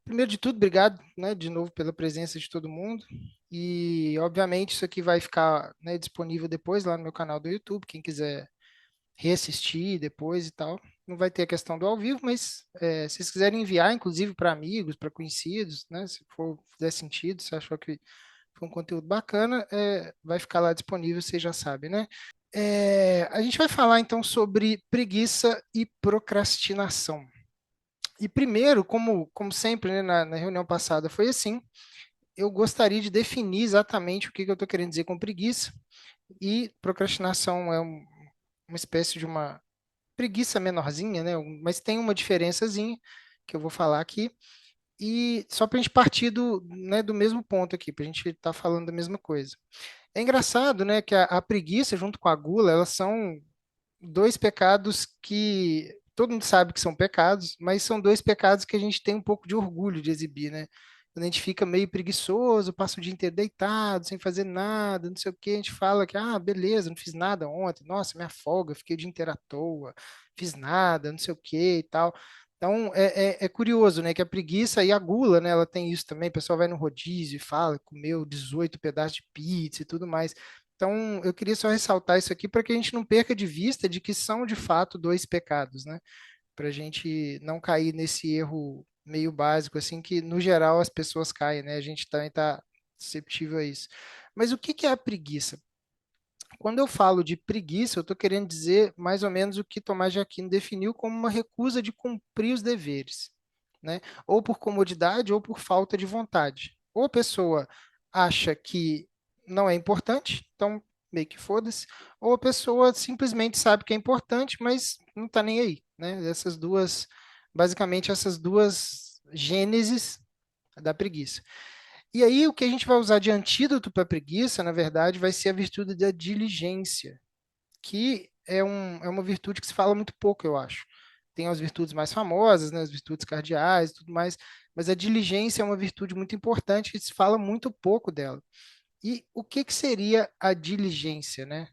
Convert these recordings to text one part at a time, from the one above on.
Primeiro de tudo, obrigado, né, de novo pela presença de todo mundo. E, obviamente, isso aqui vai ficar, né, disponível depois lá no meu canal do YouTube, quem quiser reassistir depois e tal. Não vai ter a questão do ao vivo, mas se vocês quiserem enviar, inclusive para amigos, para conhecidos, né, se for fizer sentido, se achou que foi um conteúdo bacana, vai ficar lá disponível, vocês já sabem, né? A gente vai falar então sobre preguiça e procrastinação. E primeiro, como sempre, né, na reunião passada foi assim, eu gostaria de definir exatamente o que eu estou querendo dizer com preguiça. E procrastinação é uma espécie de uma preguiça menorzinha, né? Mas tem uma diferençazinha que eu vou falar aqui. E só para a gente partir do mesmo ponto aqui, para a gente estar falando da mesma coisa. É engraçado, né, que a preguiça junto com a gula, elas são dois pecados que todo mundo sabe que são pecados, mas são dois pecados que a gente tem um pouco de orgulho de exibir, né? Quando a gente fica meio preguiçoso, passa o dia inteiro deitado, sem fazer nada, não sei o quê, a gente fala que, beleza, não fiz nada ontem, nossa, minha folga, fiquei o dia inteiro à toa, fiz nada, não sei o quê e tal. Então, é curioso, né, que a preguiça e a gula, né, ela tem isso também, o pessoal vai no rodízio e fala, comeu 18 pedaços de pizza e tudo mais. Então, eu queria só ressaltar isso aqui para que a gente não perca de vista de que são de fato dois pecados, né? Para a gente não cair nesse erro meio básico, assim, que no geral as pessoas caem, né? A gente também está susceptível a isso. Mas o que que é a preguiça? Quando eu falo de preguiça, eu estou querendo dizer mais ou menos o que Tomás de Aquino definiu como uma recusa de cumprir os deveres, né? Ou por comodidade ou por falta de vontade. Ou a pessoa acha que não é importante, então meio que foda-se, ou a pessoa simplesmente sabe que é importante, mas não está nem aí, né? Basicamente essas duas gênesis da preguiça. E aí, o que a gente vai usar de antídoto para a preguiça, na verdade, vai ser a virtude da diligência, que é uma virtude que se fala muito pouco, eu acho. Tem as virtudes mais famosas, né, as virtudes cardeais e tudo mais, mas a diligência é uma virtude muito importante que se fala muito pouco dela. E o que que seria a diligência, né?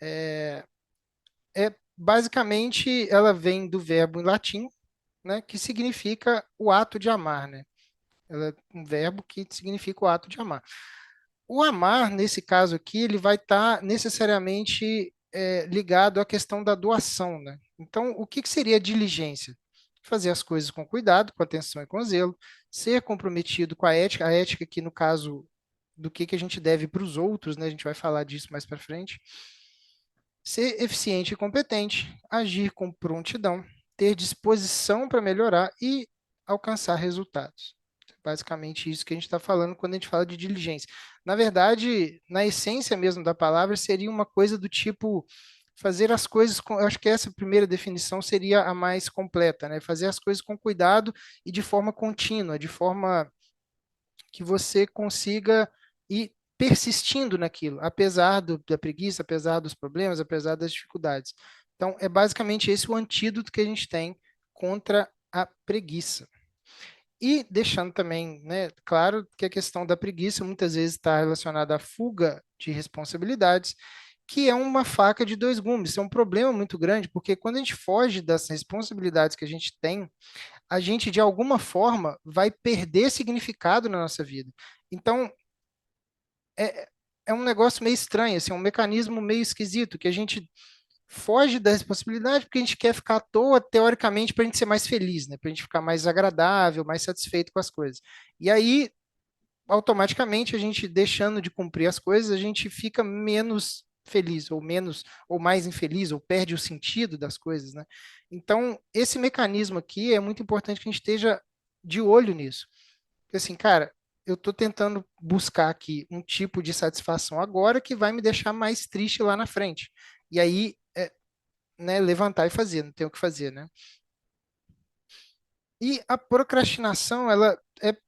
É, basicamente, ela vem do verbo em latim, né, que significa o ato de amar, né? Ela é um verbo que significa o ato de amar. O amar, nesse caso aqui, ele vai estar necessariamente ligado à questão da doação, né? Então, o que que seria diligência? Fazer as coisas com cuidado, com atenção e com zelo, ser comprometido com a ética aqui no caso do que a gente deve para os outros, né? A gente vai falar disso mais para frente. Ser eficiente e competente, agir com prontidão, ter disposição para melhorar e alcançar resultados. Basicamente isso que a gente está falando quando a gente fala de diligência. Na verdade, na essência mesmo da palavra, seria uma coisa do tipo fazer as coisas com, eu acho que essa primeira definição seria a mais completa, né? Fazer as coisas com cuidado e de forma contínua, de forma que você consiga ir persistindo naquilo, apesar da preguiça, apesar dos problemas, apesar das dificuldades. Então, é basicamente esse o antídoto que a gente tem contra a preguiça. E deixando também, né, claro que a questão da preguiça muitas vezes está relacionada à fuga de responsabilidades, que é uma faca de dois gumes. É um problema muito grande, porque quando a gente foge das responsabilidades que a gente tem, a gente de alguma forma vai perder significado na nossa vida. Então, é, é um negócio meio estranho, assim, um mecanismo meio esquisito, que a gente foge da responsabilidade porque a gente quer ficar à toa, teoricamente, para a gente ser mais feliz, né? Para a gente ficar mais agradável, mais satisfeito com as coisas. E aí, automaticamente, a gente deixando de cumprir as coisas, a gente fica menos feliz, ou menos, ou mais infeliz, ou perde o sentido das coisas, né? Então, esse mecanismo aqui é muito importante que a gente esteja de olho nisso. Porque assim, cara, eu estou tentando buscar aqui um tipo de satisfação agora que vai me deixar mais triste lá na frente. E aí, né, levantar e fazer, não tem o que fazer, né? E a procrastinação, ela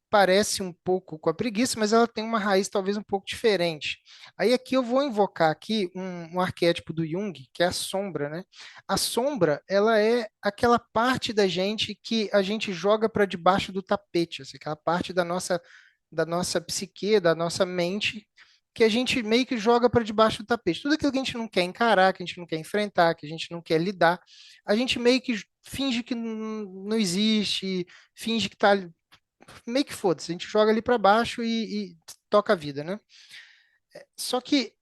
parece um pouco com a preguiça, mas ela tem uma raiz talvez um pouco diferente. Aí aqui eu vou invocar aqui um arquétipo do Jung, que é a sombra, né? A sombra, ela é aquela parte da gente que a gente joga para debaixo do tapete, assim, aquela parte da nossa psique, da nossa mente, que a gente meio que joga para debaixo do tapete. Tudo aquilo que a gente não quer encarar, que a gente não quer enfrentar, que a gente não quer lidar, a gente meio que finge que não existe, finge que tá meio que foda-se, a gente joga ali para baixo e toca a vida, né? Só que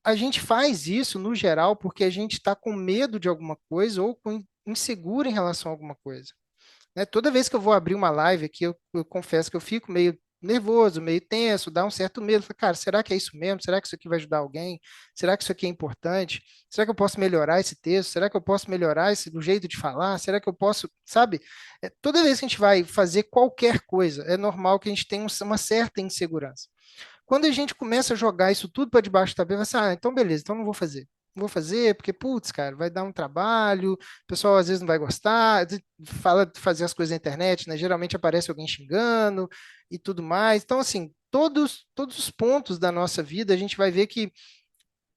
a gente faz isso, no geral, porque a gente está com medo de alguma coisa ou inseguro em relação a alguma coisa, né? Toda vez que eu vou abrir uma live aqui, eu confesso que eu fico meio nervoso, meio tenso, dá um certo medo. Falo, cara, será que é isso mesmo? Será que isso aqui vai ajudar alguém? Será que isso aqui é importante? Será que eu posso melhorar esse texto? Será que eu posso melhorar o jeito de falar? Será que eu posso, sabe? Toda vez que a gente vai fazer qualquer coisa, é normal que a gente tenha uma certa insegurança. Quando a gente começa a jogar isso tudo para debaixo do tapete, você, então beleza, então não vou fazer. Não vou fazer, porque, putz, cara, vai dar um trabalho, o pessoal às vezes não vai gostar, fala de fazer as coisas na internet, né? Geralmente aparece alguém xingando e tudo mais. Então, assim, todos os pontos da nossa vida, a gente vai ver que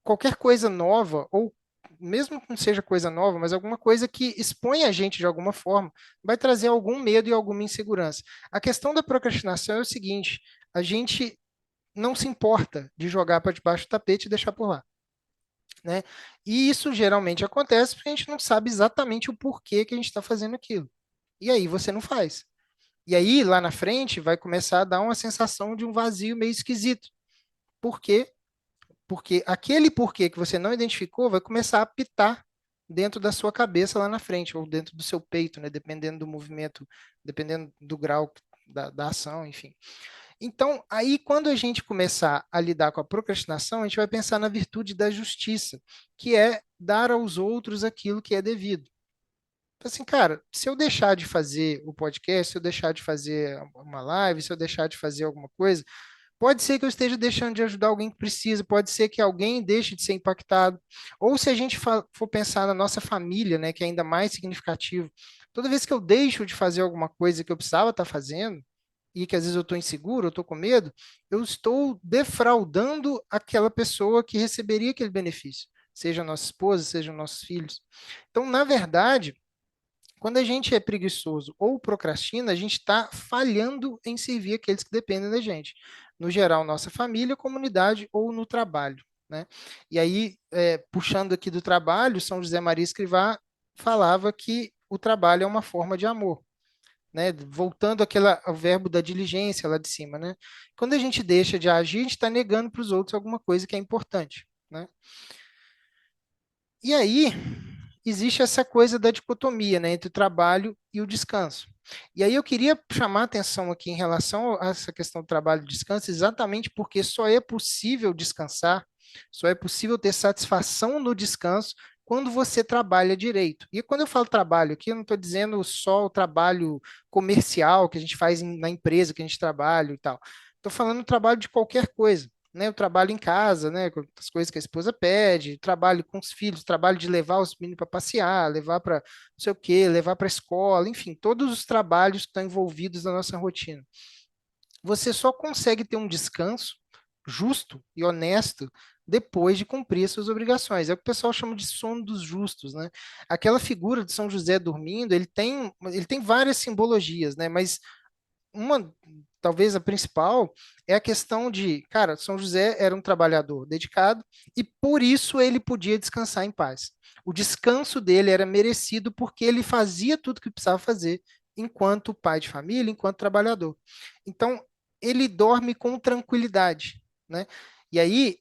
qualquer coisa nova, ou mesmo que não seja coisa nova, mas alguma coisa que expõe a gente de alguma forma, vai trazer algum medo e alguma insegurança. A questão da procrastinação é o seguinte: a gente não se importa de jogar para debaixo do tapete e deixar por lá, né? E isso geralmente acontece porque a gente não sabe exatamente o porquê que a gente está fazendo aquilo. E aí você não faz. E aí, lá na frente, vai começar a dar uma sensação de um vazio meio esquisito. Por quê? Porque aquele porquê que você não identificou vai começar a apitar dentro da sua cabeça lá na frente, ou dentro do seu peito, né? Dependendo do movimento, dependendo do grau da ação, enfim. Então, aí, quando a gente começar a lidar com a procrastinação, a gente vai pensar na virtude da justiça, que é dar aos outros aquilo que é devido. Então, assim, cara, se eu deixar de fazer o podcast, se eu deixar de fazer uma live, se eu deixar de fazer alguma coisa, pode ser que eu esteja deixando de ajudar alguém que precisa, pode ser que alguém deixe de ser impactado. Ou se a gente for pensar na nossa família, né, que é ainda mais significativo, toda vez que eu deixo de fazer alguma coisa que eu precisava estar fazendo, e que às vezes eu estou inseguro, eu estou com medo, eu estou defraudando aquela pessoa que receberia aquele benefício, seja a nossa esposa, seja nossos filhos. Então, na verdade, quando a gente é preguiçoso ou procrastina, a gente está falhando em servir aqueles que dependem da gente. No geral, nossa família, comunidade ou no trabalho, né? E aí, puxando aqui do trabalho, São José Maria Escrivá falava que o trabalho é uma forma de amor, né? Voltando ao verbo da diligência lá de cima, né? Quando a gente deixa de agir, a gente está negando para os outros alguma coisa que é importante, né? E aí, existe essa coisa da dicotomia, né, entre o trabalho e o descanso. E aí eu queria chamar a atenção aqui em relação a essa questão do trabalho e descanso, exatamente porque só é possível descansar, só é possível ter satisfação no descanso quando você trabalha direito. E quando eu falo trabalho aqui, eu não estou dizendo só o trabalho comercial que a gente faz na empresa que a gente trabalha e tal. Estou falando trabalho de qualquer coisa, né, o trabalho em casa, né, com as coisas que a esposa pede, trabalho com os filhos, trabalho de levar os meninos para passear, levar para não sei o quê, levar para a escola, enfim, todos os trabalhos que estão envolvidos na nossa rotina. Você só consegue ter um descanso justo e honesto depois de cumprir as suas obrigações. É o que o pessoal chama de sono dos justos, né? Aquela figura de São José dormindo, ele tem várias simbologias, né? Mas uma, talvez a principal, é a questão de, cara, São José era um trabalhador dedicado e por isso ele podia descansar em paz. O descanso dele era merecido porque ele fazia tudo o que precisava fazer enquanto pai de família, enquanto trabalhador. Então, ele dorme com tranquilidade, né? E aí,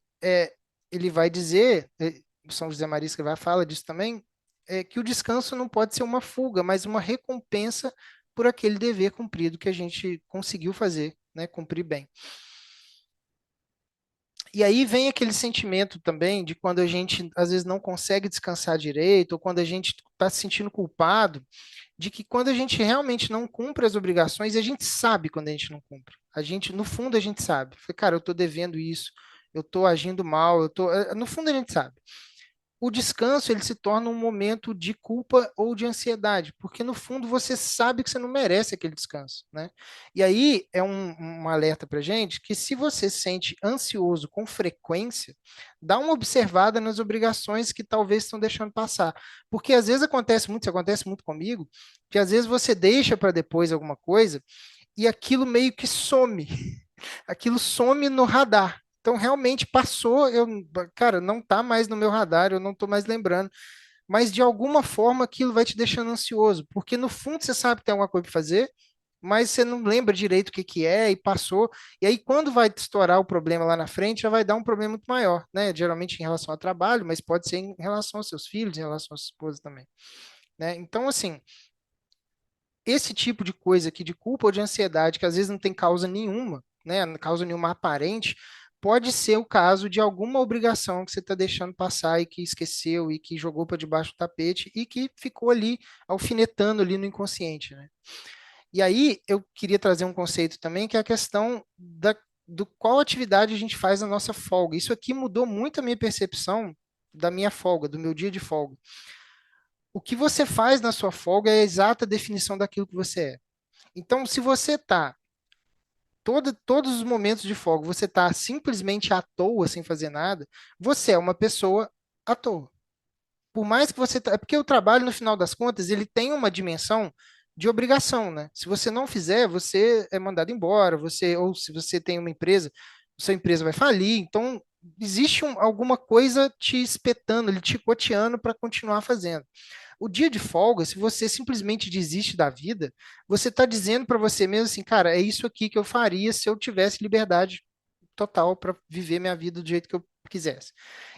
ele vai dizer, São José Maria Escrivá fala disso também, que o descanso não pode ser uma fuga, mas uma recompensa por aquele dever cumprido que a gente conseguiu fazer, né, cumprir bem. E aí vem aquele sentimento também de quando a gente às vezes não consegue descansar direito, ou quando a gente está se sentindo culpado, de que quando a gente realmente não cumpre as obrigações, a gente sabe quando a gente não cumpre. A gente, no fundo, a gente sabe. Cara, eu estou devendo isso, eu estou agindo mal, no fundo a gente sabe. O descanso ele se torna um momento de culpa ou de ansiedade, porque no fundo você sabe que você não merece aquele descanso, né? E aí é um alerta para gente que se você se sente ansioso com frequência, dá uma observada nas obrigações que talvez estão deixando passar, porque às vezes acontece muito, isso acontece muito comigo, que às vezes você deixa para depois alguma coisa e aquilo meio que some, aquilo some no radar. Então, realmente passou, cara, não tá mais no meu radar, eu não tô mais lembrando. Mas de alguma forma aquilo vai te deixando ansioso, porque no fundo você sabe que tem alguma coisa para fazer, mas você não lembra direito o que que é e passou. E aí, quando vai estourar o problema lá na frente, já vai dar um problema muito maior, né? Geralmente em relação ao trabalho, mas pode ser em relação aos seus filhos, em relação à sua esposa também, né? Então, assim, esse tipo de coisa aqui, de culpa ou de ansiedade, que às vezes não tem causa nenhuma, né? Causa nenhuma aparente, pode ser o caso de alguma obrigação que você está deixando passar e que esqueceu e que jogou para debaixo do tapete e que ficou ali alfinetando ali no inconsciente, né? E aí eu queria trazer um conceito também, que é a questão do qual atividade a gente faz na nossa folga. Isso aqui mudou muito a minha percepção da minha folga, do meu dia de folga. O que você faz na sua folga é a exata definição daquilo que você é. Então, se você está todos os momentos de folga, você está simplesmente à toa, sem fazer nada, você é uma pessoa à toa. Por mais que você. É porque o trabalho, no final das contas, ele tem uma dimensão de obrigação, né? Se você não fizer, você é mandado embora, ou se você tem uma empresa, sua empresa vai falir. Então, existe alguma coisa te espetando, ele te chicoteando para continuar fazendo. O dia de folga, se você simplesmente desiste da vida, você está dizendo para você mesmo assim, cara, é isso aqui que eu faria se eu tivesse liberdade total para viver minha vida do jeito que eu quisesse.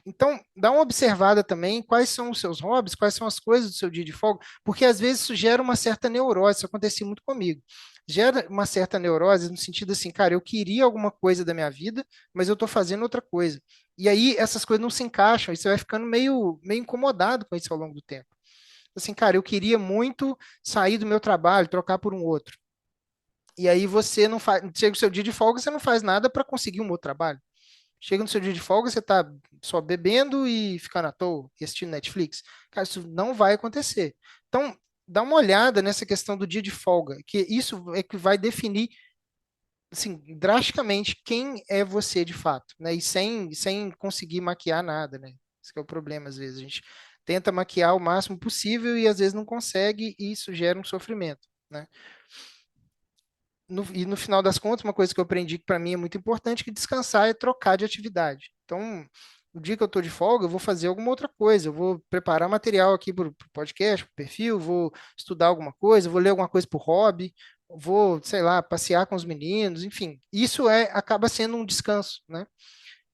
Então, dá uma observada também quais são os seus hobbies, quais são as coisas do seu dia de folga, porque às vezes isso gera uma certa neurose, isso acontecia muito comigo. Gera uma certa neurose no sentido assim, cara, eu queria alguma coisa da minha vida, mas eu estou fazendo outra coisa. E aí essas coisas não se encaixam, e você vai ficando meio incomodado com isso ao longo do tempo. Assim, cara, eu queria muito sair do meu trabalho, trocar por um outro. E aí você não faz, chega o seu dia de folga, você não faz nada para conseguir um outro trabalho. Chega no seu dia de folga, você tá só bebendo e ficando à toa, e assistindo Netflix. Cara, isso não vai acontecer. Então, dá uma olhada nessa questão do dia de folga, que isso é que vai definir, assim, drasticamente quem é você de fato, né? E sem conseguir maquiar nada, né? Esse que é o problema, às vezes. A gente tenta maquiar o máximo possível e às vezes não consegue, e isso gera um sofrimento, né? E no final das contas, uma coisa que eu aprendi que para mim é muito importante, que descansar é trocar de atividade. Então, o dia que eu estou de folga, eu vou fazer alguma outra coisa. Eu vou preparar material aqui para o podcast, para o perfil, vou estudar alguma coisa, vou ler alguma coisa para o hobby, vou, sei lá, passear com os meninos, enfim. Isso acaba sendo um descanso, né?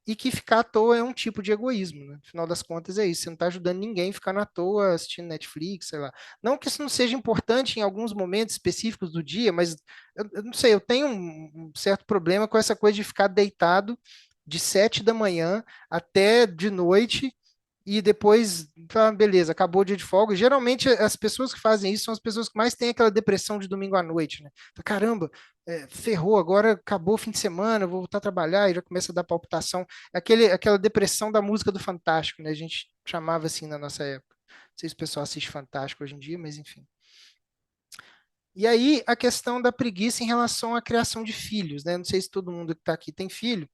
E que ficar à toa é um tipo de egoísmo, né? No final das contas é isso, você não está ajudando ninguém ficando à toa assistindo Netflix, sei lá. Não que isso não seja importante em alguns momentos específicos do dia, mas eu não sei, eu tenho um certo problema com essa coisa de ficar deitado de 7 da manhã até de noite e depois, tá, beleza, acabou o dia de folga. Geralmente as pessoas que fazem isso são as pessoas que mais têm aquela depressão de domingo à noite, né? Caramba, ferrou, agora acabou o fim de semana, eu vou voltar a trabalhar e já começa a dar palpitação. Aquela depressão da música do Fantástico, né? A gente chamava assim na nossa época. Não sei se o pessoal assiste Fantástico hoje em dia, mas enfim. E aí a questão da preguiça em relação à criação de filhos, né? Não sei se todo mundo que está aqui tem filho,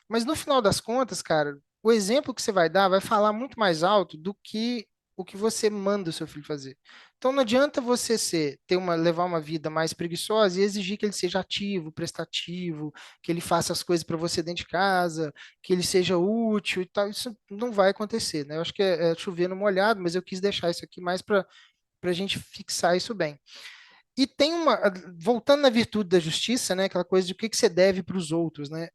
mas no final das contas, cara, o exemplo que você vai dar vai falar muito mais alto do que o que você manda o seu filho fazer. Então não adianta você levar uma vida mais preguiçosa e exigir que ele seja ativo, prestativo, que ele faça as coisas para você dentro de casa, que ele seja útil e tal. Isso não vai acontecer, né? Eu acho que é chover no molhado, mas eu quis deixar isso aqui mais para a gente fixar isso bem. E tem voltando na virtude da justiça, né, aquela coisa de o que que você deve para os outros, né?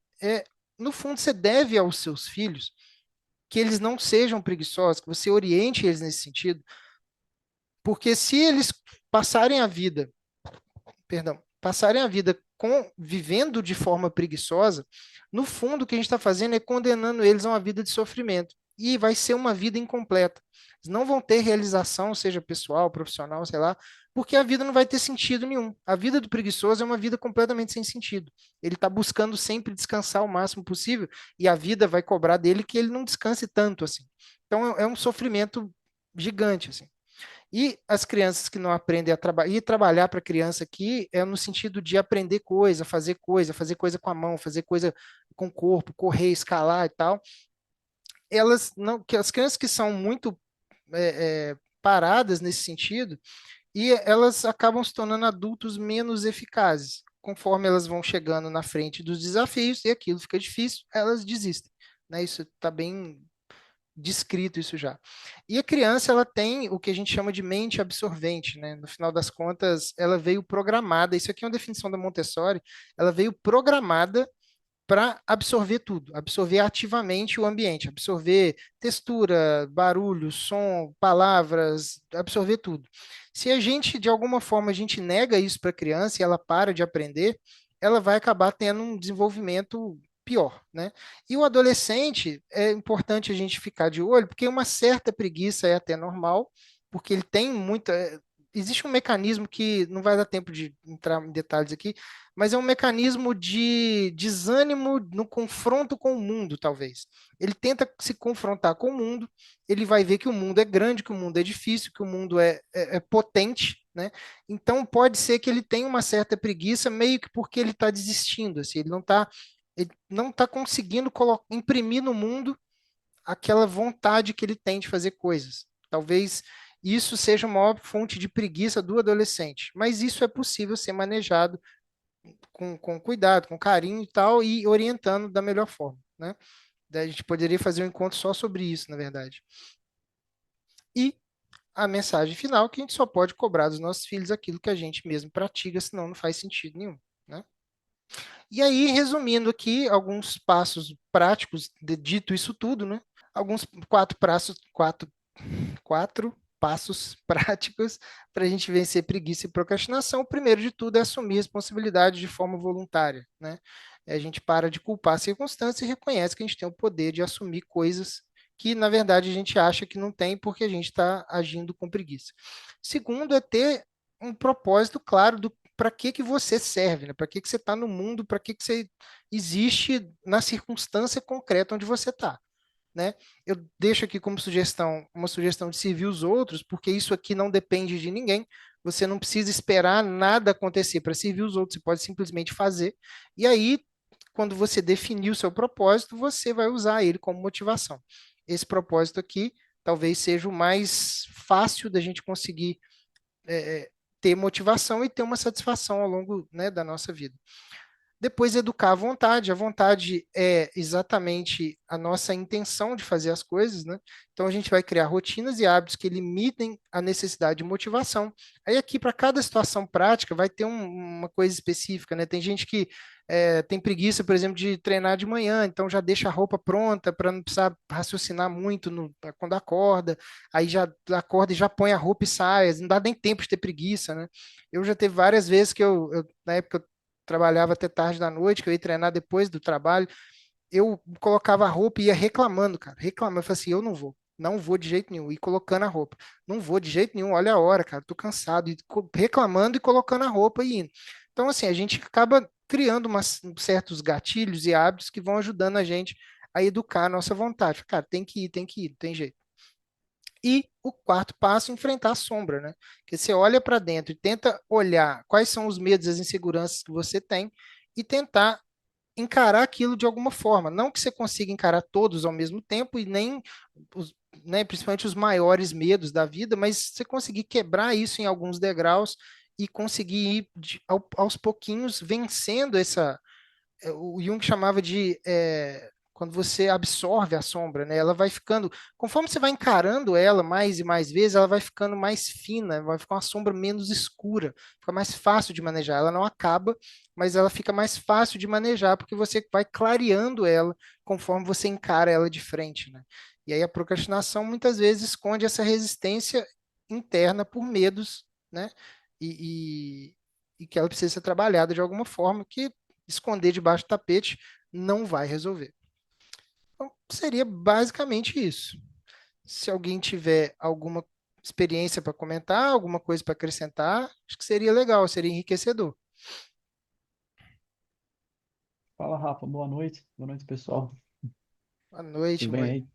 No fundo, você deve aos seus filhos que eles não sejam preguiçosos, que você oriente eles nesse sentido, porque se eles passarem a vida, perdão, passarem a vida vivendo de forma preguiçosa, no fundo, o que a gente está fazendo é condenando eles a uma vida de sofrimento. E vai ser uma vida incompleta. Eles não vão ter realização, seja pessoal, profissional, sei lá, porque a vida não vai ter sentido nenhum. A vida do preguiçoso é uma vida completamente sem sentido. Ele está buscando sempre descansar o máximo possível e a vida vai cobrar dele que ele não descanse tanto assim. Então é um sofrimento gigante assim. E as crianças que não aprendem a trabalhar, e trabalhar para a criança aqui é no sentido de aprender fazer coisa com a mão, fazer coisa com o corpo, correr, escalar e tal. Elas não, que as crianças que são muito paradas nesse sentido, e elas acabam se tornando adultos menos eficazes. conforme elas vão chegando na frente dos desafios e aquilo fica difícil, elas desistem, né? Isso está bem descrito isso já. E a criança, ela tem o que a gente chama de mente absorvente, né? No final das contas, ela veio programada, isso aqui é uma definição da Montessori, ela veio programada para absorver tudo, absorver ativamente o ambiente, absorver textura, barulho, som, palavras, absorver tudo. Se a gente, de alguma forma, a gente nega isso para a criança e ela para de aprender, ela vai acabar tendo um desenvolvimento pior, né? E o adolescente, é importante a gente ficar de olho, porque uma certa preguiça é até normal, porque ele tem muita. Existe um mecanismo que não vai dar tempo de entrar em detalhes aqui, mas é um mecanismo de desânimo no confronto com o mundo, talvez. Ele tenta se confrontar com o mundo, ele vai ver que o mundo é grande, que o mundo é difícil, que o mundo é potente, né? Então pode ser que ele tenha uma certa preguiça, meio que porque ele está desistindo, assim, ele não tá conseguindo imprimir no mundo aquela vontade que ele tem de fazer coisas. Talvez isso seja a maior fonte de preguiça do adolescente, mas isso é possível ser manejado com cuidado, com carinho e tal, e orientando da melhor forma, né? Daí a gente poderia fazer um encontro só sobre isso, na verdade. E a mensagem final, que a gente só pode cobrar dos nossos filhos aquilo que a gente mesmo pratica, senão não faz sentido nenhum, né? E aí, resumindo aqui, alguns passos práticos, dito isso tudo, né? Alguns quatro passos práticos para a gente vencer preguiça e procrastinação. O primeiro de tudo é assumir responsabilidade de forma voluntária, né? A gente para de culpar a circunstância e reconhece que a gente tem o poder de assumir coisas que, na verdade, a gente acha que não tem porque a gente está agindo com preguiça. Segundo é ter um propósito claro do para que você serve, né? Para que você está no mundo, para que você existe na circunstância concreta onde você está, né? Eu deixo aqui como sugestão, uma sugestão de servir os outros, porque isso aqui não depende de ninguém. Você não precisa esperar nada acontecer para servir os outros, você pode simplesmente fazer. E aí, quando você definir o seu propósito, você vai usar ele como motivação. Esse propósito aqui talvez seja o mais fácil da gente conseguir é, ter motivação e ter uma satisfação ao longo, né, da nossa vida. Depois, educar à vontade. A vontade é exatamente a nossa intenção de fazer as coisas, né? Então, a gente vai criar rotinas e hábitos que limitem a necessidade de motivação. Aí, aqui, para cada situação prática, vai ter uma coisa específica, né? Tem gente que tem preguiça, por exemplo, de treinar de manhã, então já deixa a roupa pronta para não precisar raciocinar muito quando acorda. Aí já acorda e já põe a roupa e sai. Não dá nem tempo de ter preguiça, né? Eu já teve várias vezes que na época, trabalhava até tarde da noite, que eu ia treinar depois do trabalho, eu colocava a roupa e ia reclamando, cara, reclamando. Eu falei assim, eu não vou. Não vou de jeito nenhum. E colocando a roupa. Não vou de jeito nenhum. Olha a hora, cara. Tô cansado. E reclamando e colocando a roupa e indo. Então, assim, a gente acaba criando certos gatilhos e hábitos que vão ajudando a gente a educar a nossa vontade. Cara, tem que ir, não tem jeito. E o quarto passo, enfrentar a sombra, né? Que você olha para dentro e tenta olhar quais são os medos, as inseguranças que você tem e tentar encarar aquilo de alguma forma. Não que você consiga encarar todos ao mesmo tempo e nem os, né, principalmente os maiores medos da vida, mas você conseguir quebrar isso em alguns degraus e conseguir ir aos pouquinhos vencendo essa o Jung chamava de quando você absorve a sombra, né? Ela vai ficando, conforme você vai encarando ela mais e mais vezes, ela vai ficando mais fina, vai ficar uma sombra menos escura, fica mais fácil de manejar. Ela não acaba, mas ela fica mais fácil de manejar porque você vai clareando ela conforme você encara ela de frente, né? E aí a procrastinação muitas vezes esconde essa resistência interna por medos, né? E que ela precisa ser trabalhada de alguma forma que esconder debaixo do tapete não vai resolver. Então, seria basicamente isso. Se alguém tiver alguma experiência para comentar, alguma coisa para acrescentar, acho que seria legal, seria enriquecedor. Fala, Rafa. Boa noite. Boa noite, pessoal. Boa noite, Tudo bem Moi. aí?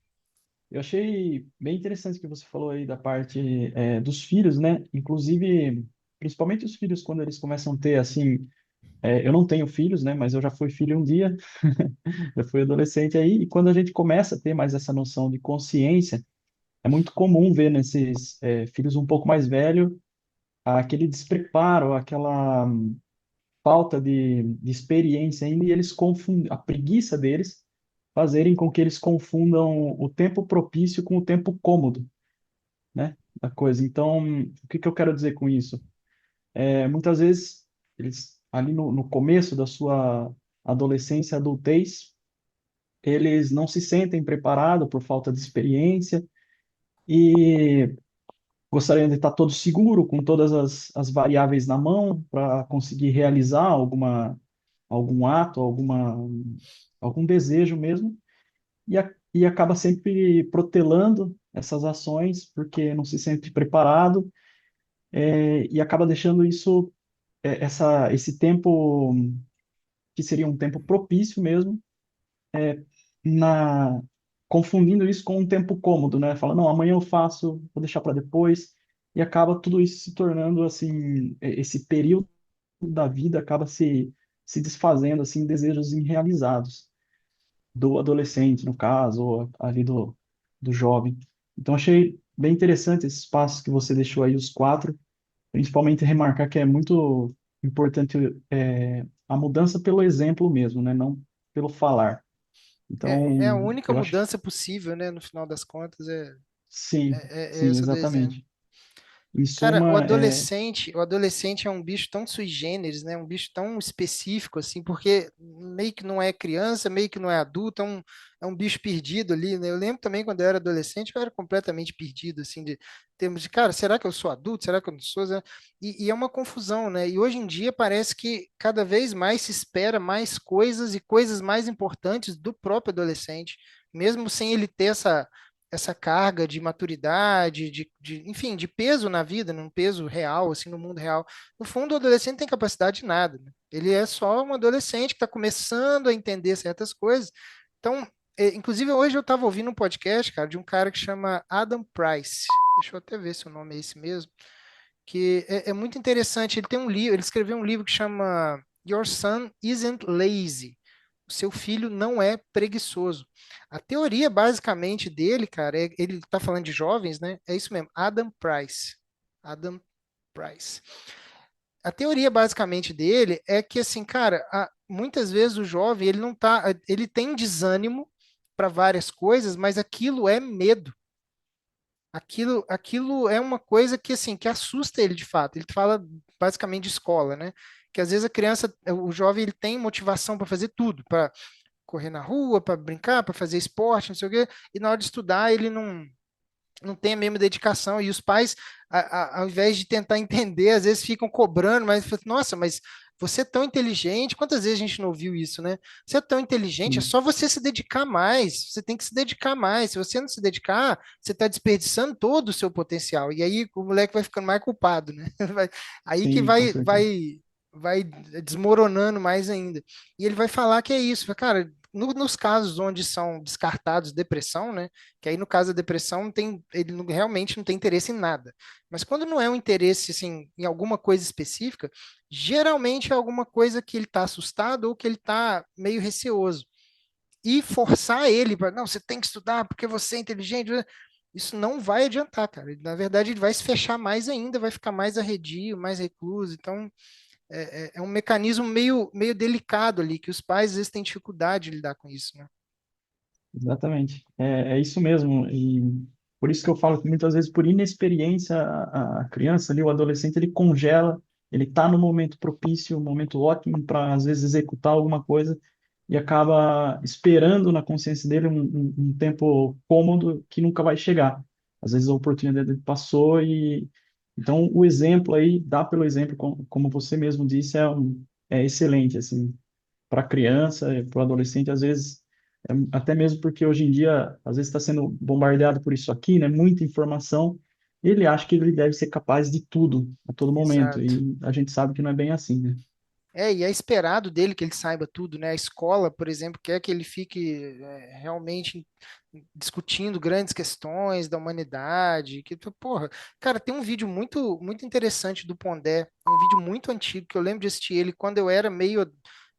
Eu achei bem interessante o que você falou aí da parte dos filhos, né? Inclusive, principalmente os filhos, quando eles começam a ter, assim, eu não tenho filhos, né? Mas eu já fui filho um dia, já fui adolescente aí, e quando a gente começa a ter mais essa noção de consciência, é muito comum ver nesses filhos um pouco mais velhos aquele despreparo, aquela falta de experiência ainda, e eles confundem, a preguiça deles fazerem com que eles confundam o tempo propício com o tempo cômodo, né, da coisa. Então, o que que eu quero dizer com isso? Muitas vezes, eles, ali no começo da sua adolescência, adultez, eles não se sentem preparados por falta de experiência e gostariam de estar todo seguro, com todas as variáveis na mão, para conseguir realizar algum ato, algum desejo mesmo, e acaba sempre protelando essas ações, porque não se sente preparado, e acaba deixando esse tempo, que seria um tempo propício mesmo, na confundindo isso com um tempo cômodo, né? Fala, não, amanhã eu faço, vou deixar para depois, e acaba tudo isso se tornando assim, esse período da vida acaba se desfazendo assim em desejos irrealizados do adolescente, no caso, ou ali do jovem. Então achei bem interessante esses passos que você deixou aí, os quatro, principalmente remarcar que é muito importante a mudança pelo exemplo mesmo, né? Não pelo falar. É a Então, única eu acho. mudança possível, né? No final das contas, Sim, é sim, essa do exemplo. exatamente. Em Cara, suma, o adolescente é um bicho tão sui generis, né? Um bicho tão específico, assim, porque meio que não é criança, meio que não é adulto, é um bicho perdido ali, né? Eu lembro também quando eu era adolescente, eu era completamente perdido, assim, de termos de, cara, será que eu sou adulto? Será que eu não sou? E é uma confusão, né? E hoje em dia parece que cada vez mais se espera mais coisas e coisas mais importantes do próprio adolescente, mesmo sem ele ter essa carga de maturidade, enfim, de peso na vida, num peso real, assim, no mundo real. No fundo, o adolescente não tem capacidade de nada, né? Ele é só um adolescente que está começando a entender certas coisas. Então, inclusive, hoje eu estava ouvindo um podcast, cara, de um cara que chama Adam Price. Deixa eu até ver se o nome é esse mesmo. Que é muito interessante. Ele tem um livro, ele escreveu um livro que chama Your Son Isn't Lazy. O seu filho não é preguiçoso. A teoria basicamente dele, cara, ele está falando de jovens, né? É isso mesmo, Adam Price. Adam Price. A teoria basicamente dele é que assim, cara, muitas vezes o jovem ele não tá, ele tem desânimo para várias coisas, mas aquilo é medo. Aquilo é uma coisa que assim, que assusta ele de fato. Ele fala basicamente de escola, né? Que às vezes a criança, o jovem, ele tem motivação para fazer tudo, para correr na rua, para brincar, para fazer esporte, não sei o quê, e na hora de estudar ele não tem a mesma dedicação. E os pais, ao invés de tentar entender, às vezes ficam cobrando, mas nossa, mas você é tão inteligente. Quantas vezes a gente não ouviu isso, né? Você é tão inteligente, é sim, só você se dedicar mais. Você tem que se dedicar mais. Se você não se dedicar, você está desperdiçando todo o seu potencial. E aí o moleque vai ficando mais culpado, né? Aí que sim, com certeza. vai desmoronando mais ainda. E ele vai falar que é isso, cara. Nos casos onde são descartados depressão, né? Que aí no caso da depressão ele realmente não tem interesse em nada. Mas quando não é um interesse assim, em alguma coisa específica, geralmente é alguma coisa que ele está assustado ou que ele está meio receoso. E forçar ele para, não, você tem que estudar porque você é inteligente, isso não vai adiantar, cara. Na verdade, ele vai se fechar mais ainda, vai ficar mais arredio, mais recluso. Então, é um mecanismo meio delicado ali, que os pais às vezes têm dificuldade de lidar com isso, né? Exatamente. É isso mesmo. E por isso que eu falo que muitas vezes, por inexperiência, a criança ali, o adolescente, ele congela, ele está no momento propício, um momento ótimo para, às vezes, executar alguma coisa e acaba esperando na consciência dele um tempo cômodo que nunca vai chegar. Às vezes a oportunidade dele passou e... Então, o exemplo aí, dá pelo exemplo, como você mesmo disse, é excelente, assim, para a criança, para o adolescente, às vezes, até mesmo porque hoje em dia, às vezes está sendo bombardeado por isso aqui, né? Muita informação. Ele acha que ele deve ser capaz de tudo a todo momento, Exato. e a gente sabe que não é bem assim, né? E é esperado dele que ele saiba tudo, né? A escola, por exemplo, quer que ele fique realmente discutindo grandes questões da humanidade. Porra, cara, tem um vídeo muito interessante do Pondé, um vídeo muito antigo que eu lembro de assistir ele quando eu era meio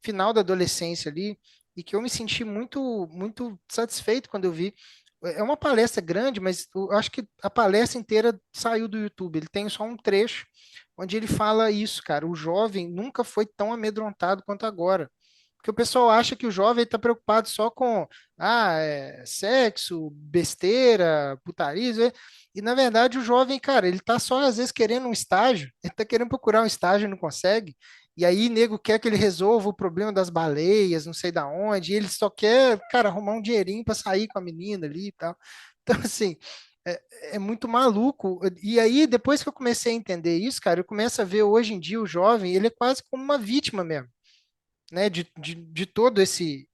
final da adolescência ali e que eu me senti muito satisfeito quando eu vi. É uma palestra grande, mas eu acho que a palestra inteira saiu do YouTube. Ele tem só um trecho onde ele fala isso, cara. O jovem nunca foi tão amedrontado quanto agora. Porque o pessoal acha que o jovem está preocupado só com sexo, besteira, putaria, e na verdade o jovem, cara, ele tá só às vezes querendo um estágio, ele tá querendo procurar um estágio e não consegue. E aí, nego quer que ele resolva o problema das baleias, não sei da onde, e ele só quer, cara, arrumar um dinheirinho para sair com a menina ali e tal. Então, assim, é muito maluco. E aí, depois que eu comecei a entender isso, cara, eu começo a ver hoje em dia o jovem, ele é quase como uma vítima mesmo, né, de todo esse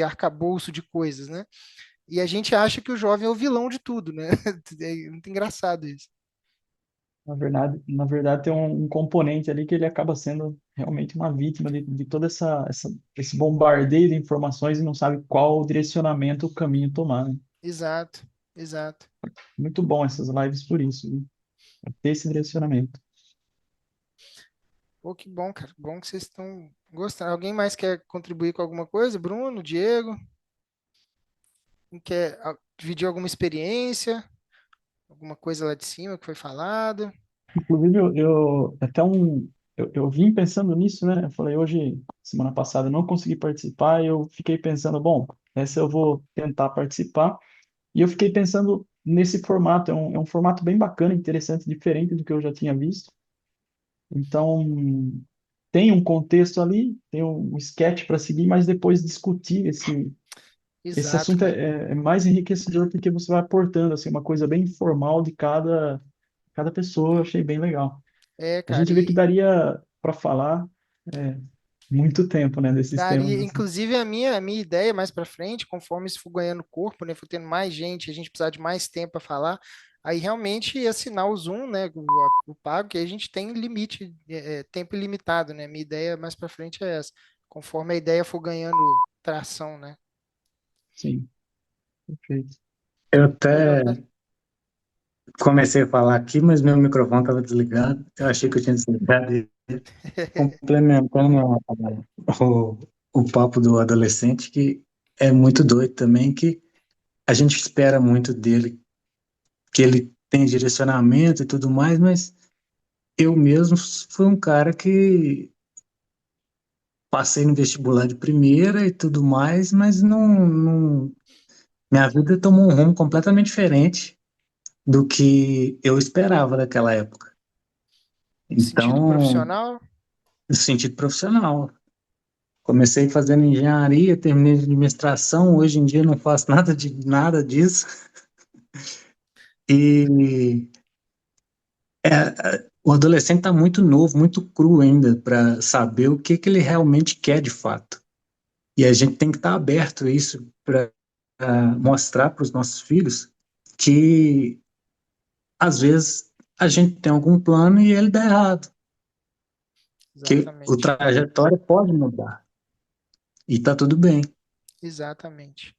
arcabouço de coisas, né? E a gente acha que o jovem é o vilão de tudo, né? É muito engraçado isso. Na verdade, tem um componente ali que ele acaba sendo realmente uma vítima de toda esse bombardeio de informações e não sabe qual o direcionamento, o caminho tomar, né? Exato, exato. Muito bom essas lives por isso, viu? Pra ter esse direcionamento. Pô, que bom, cara. Bom que vocês estão gostando. Alguém mais quer contribuir com alguma coisa? Bruno, Diego, quer dividir alguma experiência? Alguma coisa lá de cima que foi falada? Inclusive, eu vim pensando nisso, né? Eu falei, hoje, semana passada, eu não consegui participar, e eu fiquei pensando, bom, essa eu vou tentar participar. E eu fiquei pensando nesse formato, é um formato bem bacana, interessante, diferente do que eu já tinha visto. Então, tem um contexto ali, tem um sketch para seguir, mas depois discutir esse Exato, assunto cara. é mais enriquecedor porque você vai aportando assim, uma coisa bem informal de cada pessoa, eu achei bem legal. É, A cara, gente vê que e daria para falar é, muito tempo, né, desses temas daria, assim. inclusive a minha ideia mais para frente, conforme isso for ganhando corpo, né, for tendo mais gente, a gente precisar de mais tempo para falar, aí realmente assinar o Zoom, né, o pago, que aí a gente tem limite, tempo ilimitado, né? Minha ideia mais para frente é essa, conforme a ideia for ganhando tração, né? Sim, perfeito. Eu Ô, até JP. comecei a falar aqui, mas meu microfone estava desligado. Eu achei que eu tinha desligado. E complementando o papo do adolescente, que é muito doido também, que a gente espera muito dele, que ele tem direcionamento e tudo mais, mas eu mesmo fui um cara que passei no vestibular de primeira e tudo mais, mas minha vida tomou um rumo completamente diferente do que eu esperava daquela época. No sentido Então, profissional, no sentido profissional. Comecei fazendo engenharia, terminei de administração, hoje em dia não faço nada disso. E o adolescente está muito novo, muito cru ainda para saber o que que ele realmente quer de fato. E a gente tem que estar aberto a isso para mostrar para os nossos filhos que às vezes a gente tem algum plano e ele dá errado, que o exatamente, trajetória pode mudar e tá tudo bem. exatamente.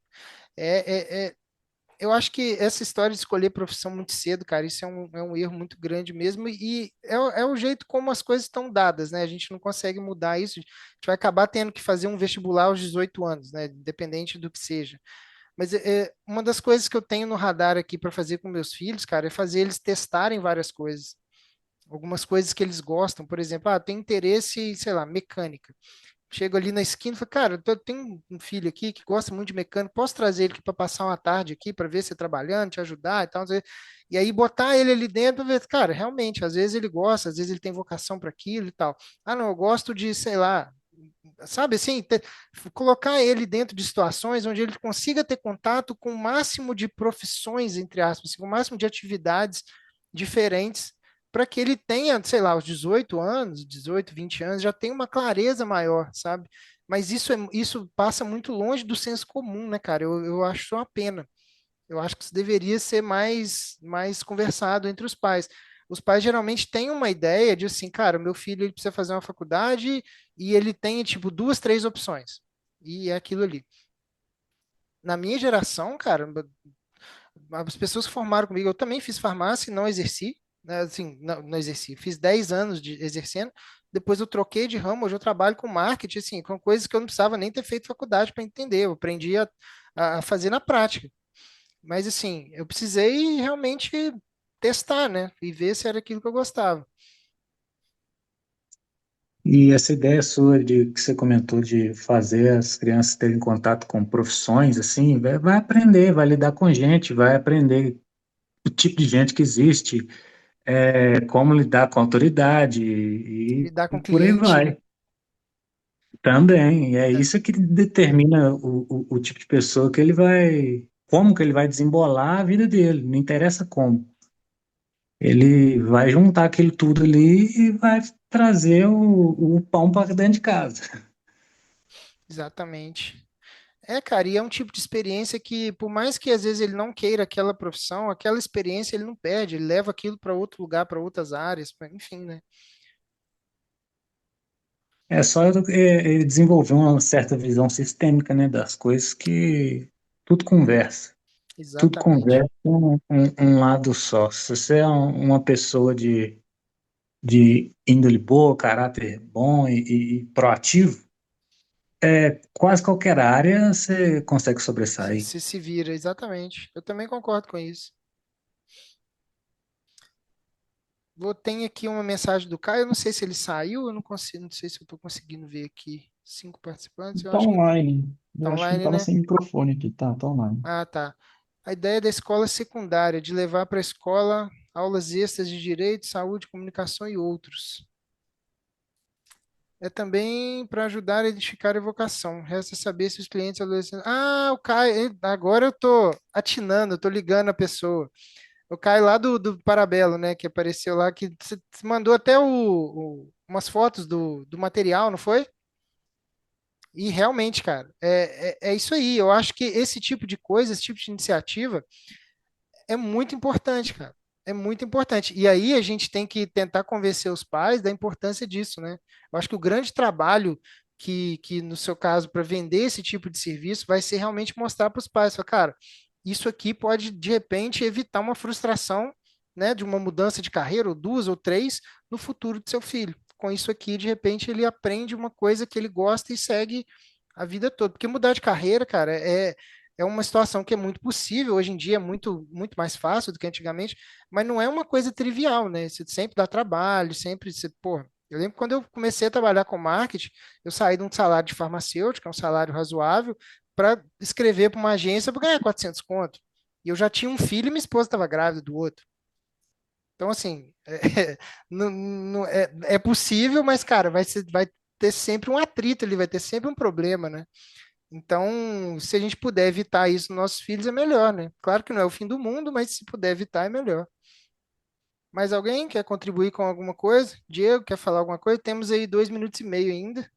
Eu acho que essa história de escolher profissão muito cedo, cara, isso é um erro muito grande mesmo, e é o jeito como as coisas estão dadas, né? A gente não consegue mudar isso, a gente vai acabar tendo que fazer um vestibular aos 18 anos, né? Independente do que seja. Mas uma das coisas que eu tenho no radar aqui para fazer com meus filhos, cara, é fazer eles testarem várias coisas. Algumas coisas que eles gostam, por exemplo, tem interesse, sei lá, mecânica. Chego ali na esquina e falo, cara, eu tenho um filho aqui que gosta muito de mecânica, posso trazer ele aqui para passar uma tarde aqui para ver você trabalhando, te ajudar e tal, não sei. E aí botar ele ali dentro para ver, cara, realmente, às vezes ele gosta, às vezes ele tem vocação para aquilo e tal. Ah, não, eu gosto de, sei lá, sabe assim, colocar ele dentro de situações onde ele consiga ter contato com o máximo de profissões, entre aspas, assim, com o máximo de atividades diferentes, para que ele tenha, sei lá, aos 18 anos, 18, 20 anos, já tenha uma clareza maior, sabe? Mas isso passa muito longe do senso comum, né, cara? Eu acho isso uma pena. Eu acho que isso deveria ser mais conversado entre os pais. Os pais geralmente têm uma ideia de assim, cara, meu filho ele precisa fazer uma faculdade e ele tem tipo duas, três opções. E é aquilo ali. Na minha geração, cara, as pessoas que formaram comigo, eu também fiz farmácia e não exerci, né? Assim, não exerci. Fiz 10 anos de exercendo, depois eu troquei de ramo, hoje eu trabalho com marketing, assim, com coisas que eu não precisava nem ter feito faculdade para entender, eu aprendi a fazer na prática. Mas assim, eu precisei realmente testar, né? E ver se era aquilo que eu gostava. E essa ideia sua de que você comentou de fazer as crianças terem contato com profissões, assim, vai aprender, vai lidar com gente, vai aprender o tipo de gente que existe, como lidar com a autoridade Lidar e com por aí cliente, né? vai. Também, é É, isso que determina o tipo de pessoa que ele vai, como que ele vai desembolar a vida dele, não interessa como. Ele vai juntar aquilo tudo ali e vai trazer o pão para dentro de casa. exatamente. É, cara, e é um tipo de experiência que, por mais que às vezes ele não queira aquela profissão, aquela experiência ele não perde, ele leva aquilo para outro lugar, para outras áreas, enfim, né? É só ele desenvolver uma certa visão sistêmica, né, das coisas que tudo conversa. Tudo Exatamente. conversa um lado só. Se você é uma pessoa de índole boa, caráter bom e proativo, quase qualquer área você consegue sobressair. Você se vira, exatamente. Eu também concordo com isso. Vou ter aqui uma mensagem do Caio, eu não sei se ele saiu, eu não consigo, não sei se eu estou conseguindo ver aqui. 5 participantes, eu Tá acho que online. tá Eu acho que ele online, tava né? sem microfone aqui. Tá online. Ah, tá. A ideia da escola secundária, de levar para a escola aulas extras de direito, saúde, comunicação e outros. É também para ajudar a identificar a vocação. Resta saber se os clientes adolescentes. Ah, o Caio, agora eu tô atinando, eu tô ligando a pessoa. O Caio lá do Parabelo, né? Que apareceu lá, que você mandou até umas fotos do material, não foi? E realmente, cara, é isso aí. Eu acho que esse tipo de coisa, esse tipo de iniciativa é muito importante, cara. É muito importante. E aí a gente tem que tentar convencer os pais da importância disso, né? Eu acho que o grande trabalho que no seu caso, para vender esse tipo de serviço, vai ser realmente mostrar para os pais, falar, cara, isso aqui pode, de repente, evitar uma frustração, né, de uma mudança de carreira, ou duas ou três, no futuro do seu filho. Com isso aqui, de repente, ele aprende uma coisa que ele gosta e segue a vida toda. Porque mudar de carreira, cara, é uma situação que é muito possível, hoje em dia é muito mais fácil do que antigamente, mas não é uma coisa trivial, né? Você sempre dá trabalho, sempre você, pô, eu lembro quando eu comecei a trabalhar com marketing, eu saí de um salário de farmacêutico, que é um salário razoável, para escrever para uma agência para ganhar 400 conto. E eu já tinha um filho e minha esposa estava grávida do outro. Então, assim, é possível, mas, cara, vai ter sempre um atrito ali, vai ter sempre um problema, né? Então, se a gente puder evitar isso nos nossos filhos, é melhor, né? Claro que não é o fim do mundo, mas se puder evitar, é melhor. Mais alguém quer contribuir com alguma coisa? Diego, quer falar alguma coisa? Temos aí 2 minutos e meio ainda,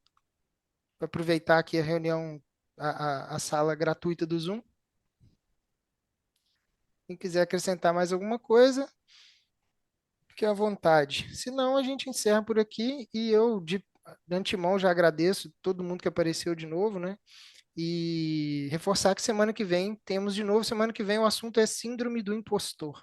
para aproveitar aqui a reunião, a sala gratuita do Zoom. Quem quiser acrescentar mais alguma coisa, fique à vontade. Se não, a gente encerra por aqui e eu, de antemão, já agradeço todo mundo que apareceu de novo, né? E reforçar que semana que vem temos de novo. Semana que vem o assunto é síndrome do impostor,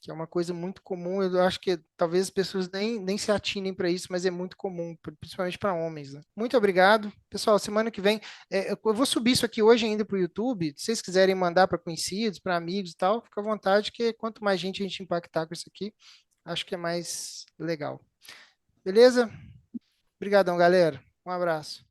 que é uma coisa muito comum. Eu acho que talvez as pessoas nem se atinem para isso, mas é muito comum, principalmente para homens, né? Muito obrigado. Pessoal, semana que vem, eu vou subir isso aqui hoje ainda para o YouTube. Se vocês quiserem mandar para conhecidos, para amigos e tal, fica à vontade, que quanto mais gente a gente impactar com isso aqui, acho que é mais legal. Beleza? Obrigadão, galera. Um abraço.